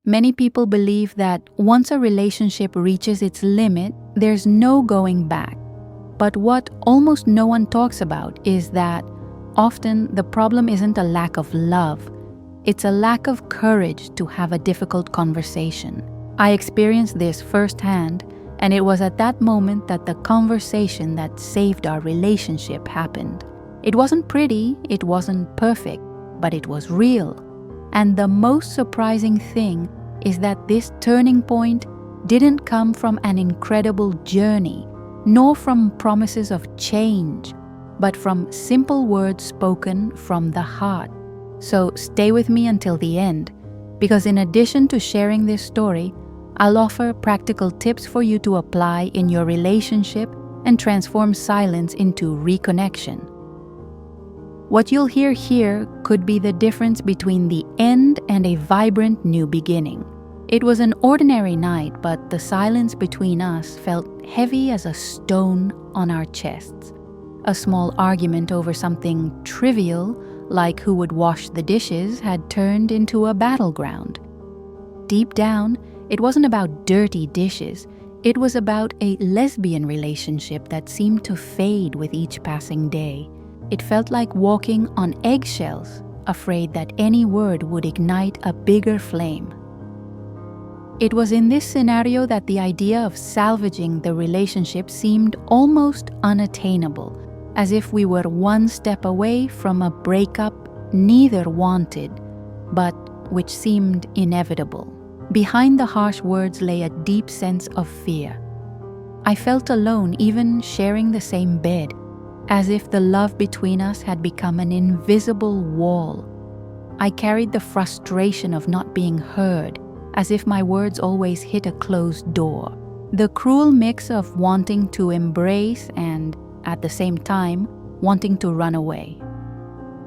Many people believe that once a relationship reaches its limit, there's no going back. But what almost no one talks about is that often the problem isn't a lack of love, it's a lack of courage to have a difficult conversation. I experienced this firsthand, and it was at that moment that the conversation that saved our relationship happened. It wasn't pretty, it wasn't perfect, but it was real. And the most surprising thing is that this turning point didn't come from an incredible journey, nor from promises of change, but from simple words spoken from the heart. So stay with me until the end, because in addition to sharing this story, I'll offer practical tips for you to apply in your relationship and transform silence into reconnection. What you'll hear here could be the difference between the end and a vibrant new beginning. It was an ordinary night, but the silence between us felt heavy as a stone on our chests. A small argument over something trivial, like who would wash the dishes, had turned into a battleground. Deep down, it wasn't about dirty dishes. It was about a lesbian relationship that seemed to fade with each passing day. It felt like walking on eggshells, afraid that any word would ignite a bigger flame. It was in this scenario that the idea of salvaging the relationship seemed almost unattainable, as if we were one step away from a breakup neither wanted, but which seemed inevitable. Behind the harsh words lay a deep sense of fear. I felt alone even sharing the same bed, as if the love between us had become an invisible wall. I carried the frustration of not being heard, as if my words always hit a closed door. The cruel mix of wanting to embrace and, at the same time, wanting to run away.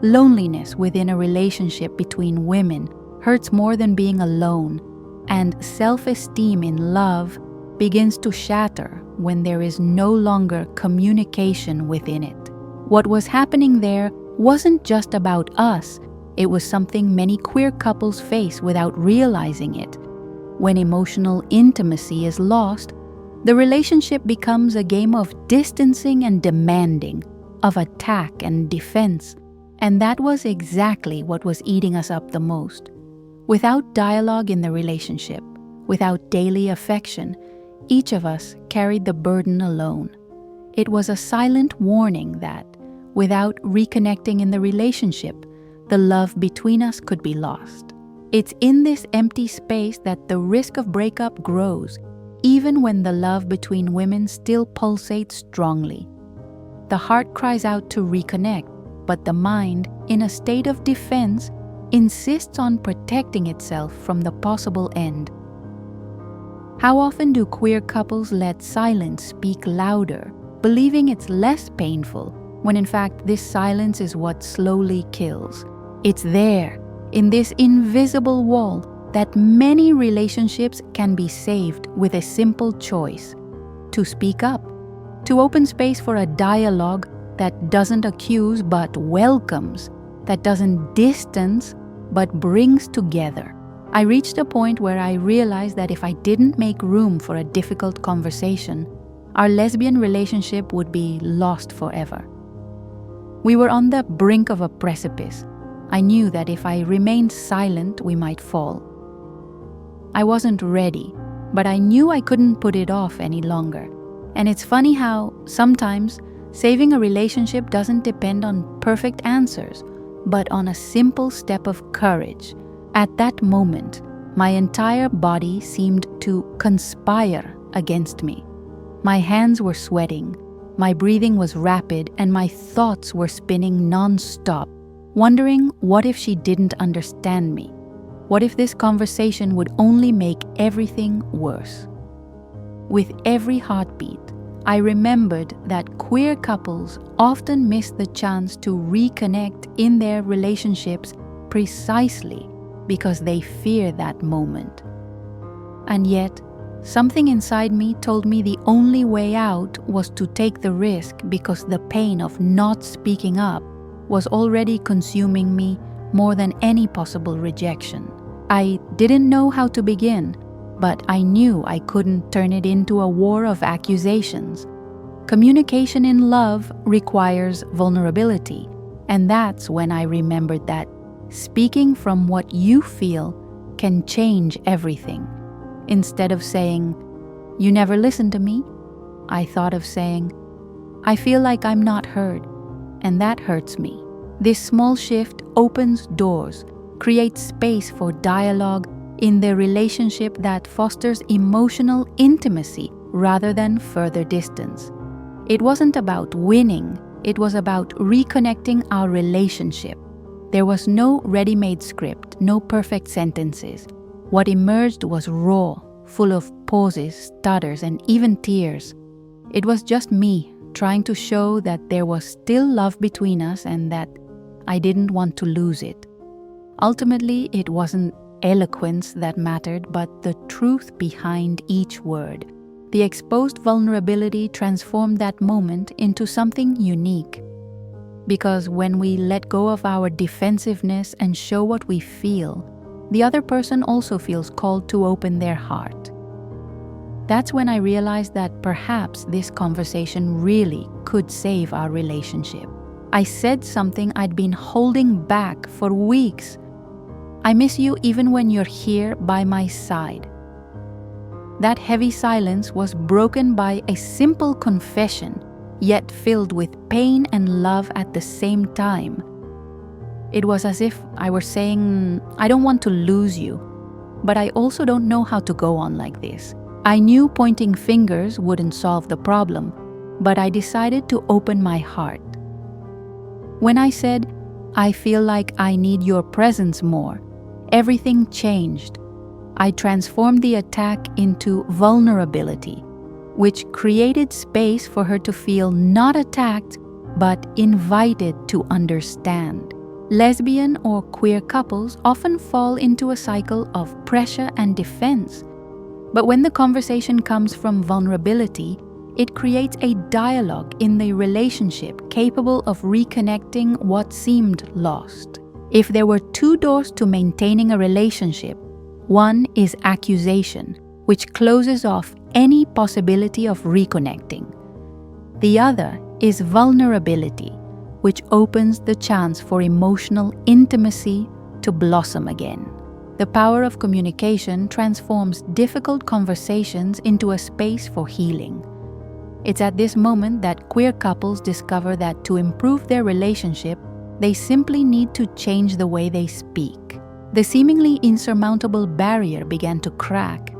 Loneliness within a relationship between women hurts more than being alone, and self-esteem in love begins to shatter when there is no longer communication within it. What was happening there wasn't just about us, it was something many queer couples face without realizing it. When emotional intimacy is lost, the relationship becomes a game of distancing and demanding, of attack and defense, and that was exactly what was eating us up the most. Without dialogue in the relationship, without daily affection, each of us carried the burden alone. It was a silent warning that, without reconnecting in the relationship, the love between us could be lost. It's in this empty space that the risk of breakup grows, even when the love between women still pulsates strongly. The heart cries out to reconnect, but the mind, in a state of defense, insists on protecting itself from the possible end. How often do queer couples let silence speak louder, believing it's less painful, when in fact this silence is what slowly kills? It's there, in this invisible wall, that many relationships can be saved with a simple choice: to speak up, to open space for a dialogue that doesn't accuse but welcomes, that doesn't distance but brings together. I reached a point where I realized that if I didn't make room for a difficult conversation, our lesbian relationship would be lost forever. We were on the brink of a precipice. I knew that if I remained silent, we might fall. I wasn't ready, but I knew I couldn't put it off any longer. And it's funny how, sometimes, saving a relationship doesn't depend on perfect answers, but on a simple step of courage. At that moment, my entire body seemed to conspire against me. My hands were sweating, my breathing was rapid, and my thoughts were spinning non-stop, wondering what if she didn't understand me? What if this conversation would only make everything worse? With every heartbeat, I remembered that queer couples often miss the chance to reconnect in their relationships precisely because they fear that moment. And yet, something inside me told me the only way out was to take the risk because the pain of not speaking up was already consuming me more than any possible rejection. I didn't know how to begin, but I knew I couldn't turn it into a war of accusations. Communication in love requires vulnerability, and that's when I remembered that speaking from what you feel can change everything. Instead of saying, "You never listen to me," I thought of saying, "I feel like I'm not heard, and that hurts me." This small shift opens doors, creates space for dialogue in the relationship that fosters emotional intimacy rather than further distance. It wasn't about winning, it was about reconnecting our relationship. There was no ready-made script, no perfect sentences. What emerged was raw, full of pauses, stutters, and even tears. It was just me trying to show that there was still love between us and that I didn't want to lose it. Ultimately, it wasn't eloquence that mattered, but the truth behind each word. The exposed vulnerability transformed that moment into something unique. Because when we let go of our defensiveness and show what we feel, the other person also feels called to open their heart. That's when I realized that perhaps this conversation really could save our relationship. I said something I'd been holding back for weeks. "I miss you even when you're here by my side." That heavy silence was broken by a simple confession, yet filled with pain and love at the same time. It was as if I were saying, "I don't want to lose you, but I also don't know how to go on like this." I knew pointing fingers wouldn't solve the problem, but I decided to open my heart. When I said, "I feel like I need your presence more," everything changed. I transformed the attack into vulnerability, which created space for her to feel not attacked, but invited to understand. Lesbian or queer couples often fall into a cycle of pressure and defense. But when the conversation comes from vulnerability, it creates a dialogue in the relationship capable of reconnecting what seemed lost. If there were two doors to maintaining a relationship, one is accusation, which closes off any possibility of reconnecting. The other is vulnerability, which opens the chance for emotional intimacy to blossom again. The power of communication transforms difficult conversations into a space for healing. It's at this moment that queer couples discover that to improve their relationship, they simply need to change the way they speak. The seemingly insurmountable barrier began to crack.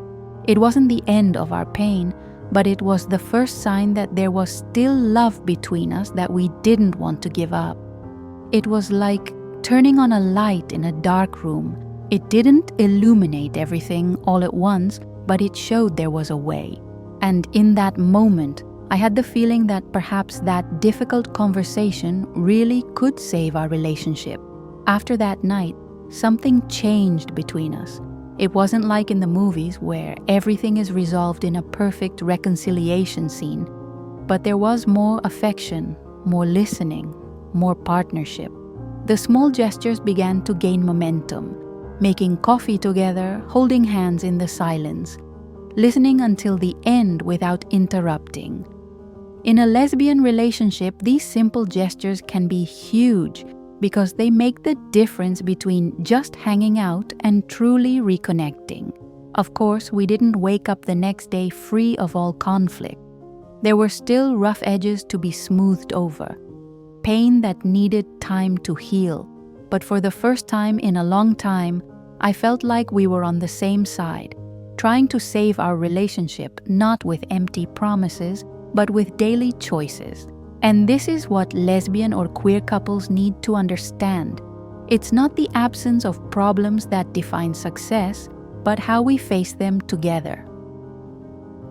It wasn't the end of our pain, but it was the first sign that there was still love between us that we didn't want to give up. It was like turning on a light in a dark room. It didn't illuminate everything all at once, but it showed there was a way. And in that moment, I had the feeling that perhaps that difficult conversation really could save our relationship. After that night, something changed between us. It wasn't like in the movies where everything is resolved in a perfect reconciliation scene, but there was more affection, more listening, more partnership. The small gestures began to gain momentum, making coffee together, holding hands in the silence, listening until the end without interrupting. In a lesbian relationship, these simple gestures can be huge because they make the difference between just hanging out and truly reconnecting. Of course, we didn't wake up the next day free of all conflict. There were still rough edges to be smoothed over, pain that needed time to heal. But for the first time in a long time, I felt like we were on the same side, trying to save our relationship not with empty promises, but with daily choices. And this is what lesbian or queer couples need to understand. It's not the absence of problems that define success, but how we face them together.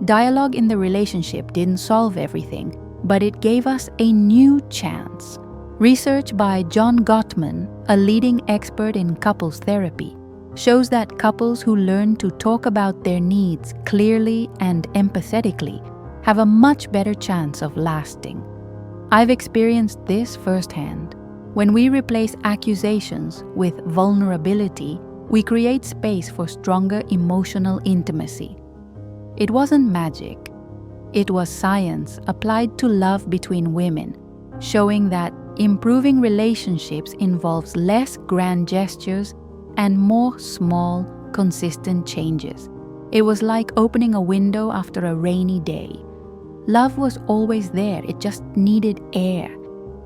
Dialogue in the relationship didn't solve everything, but it gave us a new chance. Research by John Gottman, a leading expert in couples therapy, shows that couples who learn to talk about their needs clearly and empathetically have a much better chance of lasting. I've experienced this firsthand. When we replace accusations with vulnerability, we create space for stronger emotional intimacy. It wasn't magic. It was science applied to love between women, showing that improving relationships involves less grand gestures and more small, consistent changes. It was like opening a window after a rainy day. Love was always there, it just needed air.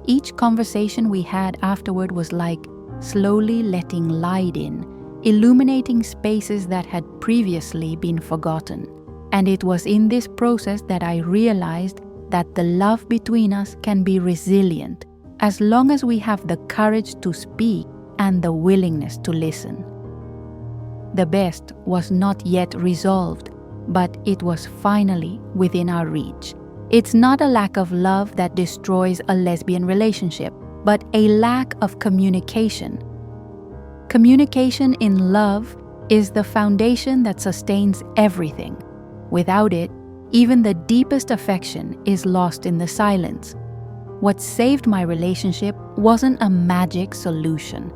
Each conversation we had afterward was like slowly letting light in, illuminating spaces that had previously been forgotten. And it was in this process that I realized that the love between us can be resilient as long as we have the courage to speak and the willingness to listen. The best was not yet resolved, but it was finally within our reach. It's not a lack of love that destroys a lesbian relationship, but a lack of communication. Communication in love is the foundation that sustains everything. Without it, even the deepest affection is lost in the silence. What saved my relationship wasn't a magic solution.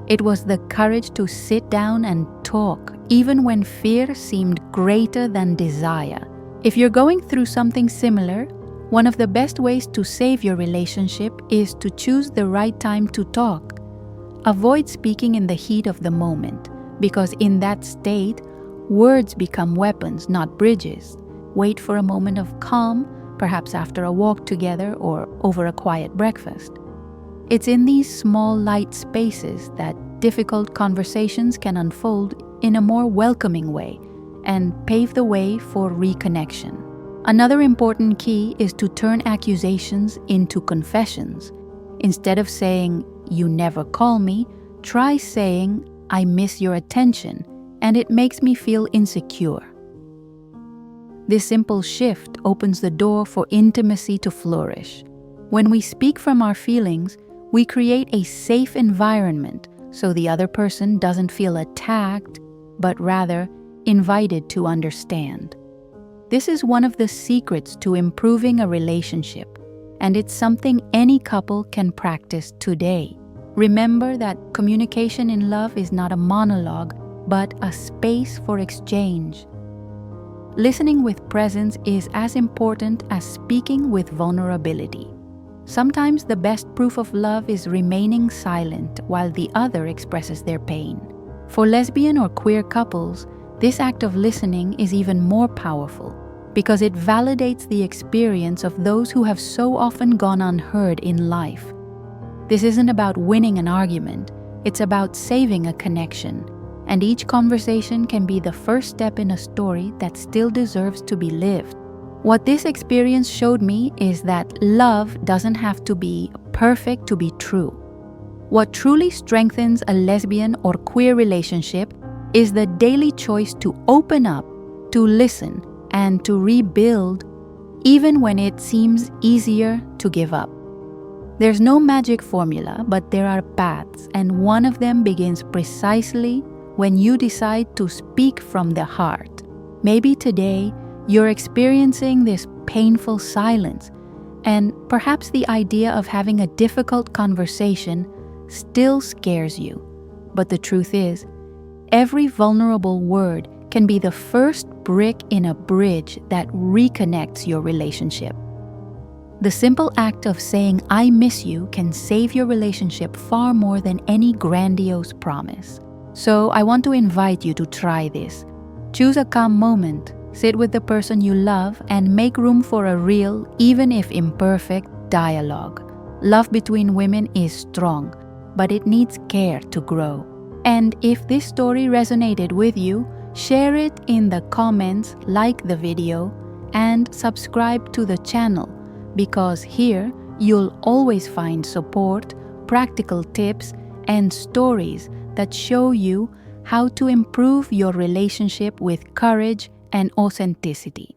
It was the courage to sit down and talk, even when fear seemed greater than desire. If you're going through something similar, one of the best ways to save your relationship is to choose the right time to talk. Avoid speaking in the heat of the moment, because in that state, words become weapons, not bridges. Wait for a moment of calm, perhaps after a walk together or over a quiet breakfast. It's in these small, light spaces that difficult conversations can unfold in a more welcoming way and pave the way for reconnection. Another important key is to turn accusations into confessions. Instead of saying, "You never call me," try saying, "I miss your attention, and it makes me feel insecure." This simple shift opens the door for intimacy to flourish. When we speak from our feelings, we create a safe environment so the other person doesn't feel attacked, but rather invited to understand. This is one of the secrets to improving a relationship, and it's something any couple can practice today. Remember that communication in love is not a monologue, but a space for exchange. Listening with presence is as important as speaking with vulnerability. Sometimes the best proof of love is remaining silent while the other expresses their pain. For lesbian or queer couples, this act of listening is even more powerful because it validates the experience of those who have so often gone unheard in life. This isn't about winning an argument, it's about saving a connection. And each conversation can be the first step in a story that still deserves to be lived. What this experience showed me is that love doesn't have to be perfect to be true. What truly strengthens a lesbian or queer relationship is the daily choice to open up, to listen, and to rebuild, even when it seems easier to give up. There's no magic formula, but there are paths, and one of them begins precisely when you decide to speak from the heart. Maybe today you're experiencing this painful silence, and perhaps the idea of having a difficult conversation still scares you. But the truth is, every vulnerable word can be the first brick in a bridge that reconnects your relationship. The simple act of saying "I miss you" can save your relationship far more than any grandiose promise. So I want to invite you to try this. Choose a calm moment, sit with the person you love, and make room for a real, even if imperfect, dialogue. Love between women is strong, but it needs care to grow. And if this story resonated with you, share it in the comments, like the video, and subscribe to the channel, because here you'll always find support, practical tips, and stories that show you how to improve your relationship with courage and authenticity.